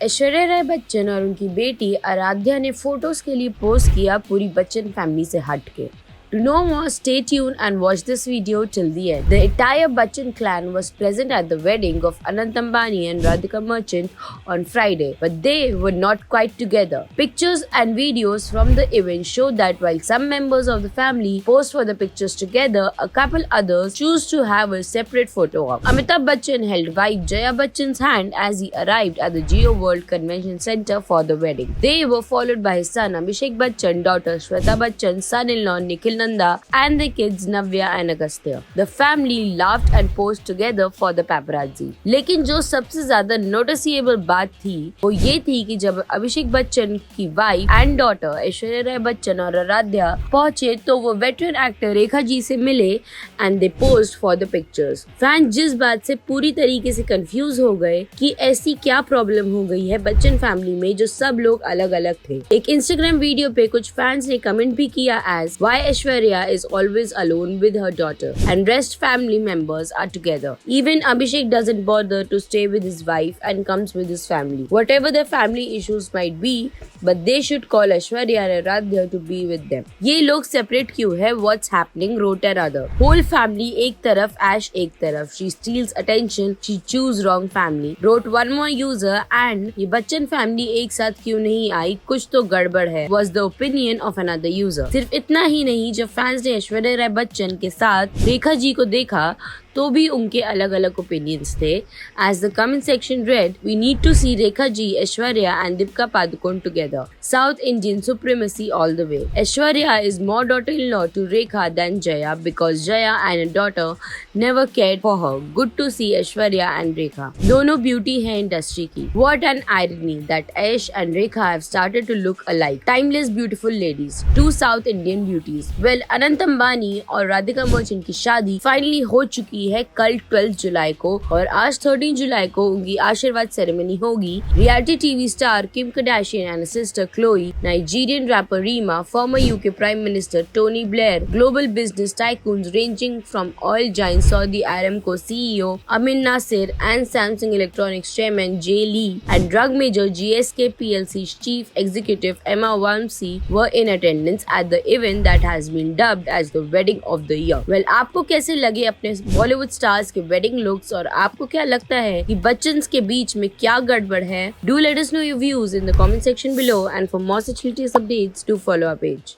ऐश्वर्या राय बच्चन और उनकी बेटी आराध्या ने फोटोज के लिए पोस्ट किया पूरी बच्चन फैमिली से हटके। To know more, stay tuned and watch this video till the end. The entire Bachchan clan was present at the wedding of Anant Ambani and Radhika Merchant on Friday, but they were not quite together. Pictures and videos from the event show that while some members of the family posed for the pictures together, a couple others choose to have a separate photo op. Amitabh Bachchan held wife Jaya Bachchan's hand as he arrived at the Jio World Convention Center for the wedding. They were followed by his son Abhishek Bachchan, daughter Shweta Bachchan, son-in-law Nikhil Nanda and the kids Navya and Agastya. The family laughed and posed together for the paparazzi. लेकिन जो सबसे ज्यादा noticeable बात थी वो ये थी कि जब अभिषेक बच्चन की wife and daughter Aishwarya Rai Bachchan और आराध्या पहुंचे तो वो वेटरन एक्टर रेखा जी से मिले and they posed for the pictures. Fans जिस बात से पूरी तरीके से कंफ्यूज हो गए कि ऐसी क्या प्रॉब्लम हो गई है बच्चन फैमिली में जो सब लोग अलग अलग थे। एक इंस्टाग्राम वीडियो पे कुछ फैंस ने कमेंट भी किया as why Aishwarya is always alone with her daughter and rest family members are together. Even Abhishek doesn't bother to stay with his wife and comes with his family. Whatever their family issues might be, but they should call Aishwarya and Aradhya to be with them. ये लोग separate क्यों है? What's happening? Wrote another. Whole family एक तरफ, Ash एक तरफ. She steals attention. She choose wrong family. Wrote one more user and ये Bachchan family एक साथ क्यों नहीं आई? कुछ तो गड़बड़ है. Was the opinion of another user. सिर्फ इतना ही नहीं, जब फैंस ने ऐश्वर्या राय बच्चन के साथ रेखा जी को देखा तो भी उनके अलग अलग ओपिनियंस थे। As the comment section read, we need to see Rekha ji, Aishwarya and Deepika Padukone together. South Indian supremacy all the way. Aishwarya is more daughter-in-law to Rekha than Jaya because Jaya and her daughter never cared for her. Good to see Aishwarya and Rekha. दोनों beauty है industry की। What an irony that Aish and Rekha have started to look alike. Timeless beautiful ladies. Two South Indian beauties. Well, Anant Ambani और राधिका मर्चेंट की शादी finally हो चुकी है कल 12 जुलाई को और आज 13 जुलाई को उनकी आशीर्वाद सेरेमनी होगी। Reality TV star Kim Kardashian and sister Chloe, Nigerian rapper Rema, former UK prime minister Tony Blair, global business tycoons ranging from oil giant Saudi Aramco CEO Amin Nasser and Samsung Electronics chairman Jay Lee and drug major GSK PLC chief executive Emma Walmsley were in attendance at the event that has been dubbed as the wedding of the year. Well, आपको कैसे लगे अपने Bollywood stars के wedding looks और आपको क्या लगता है कि बच्चन्स के बीच में क्या गड़बड़ है? Do let us know your views in the comment section below and for more such latest updates do follow our page.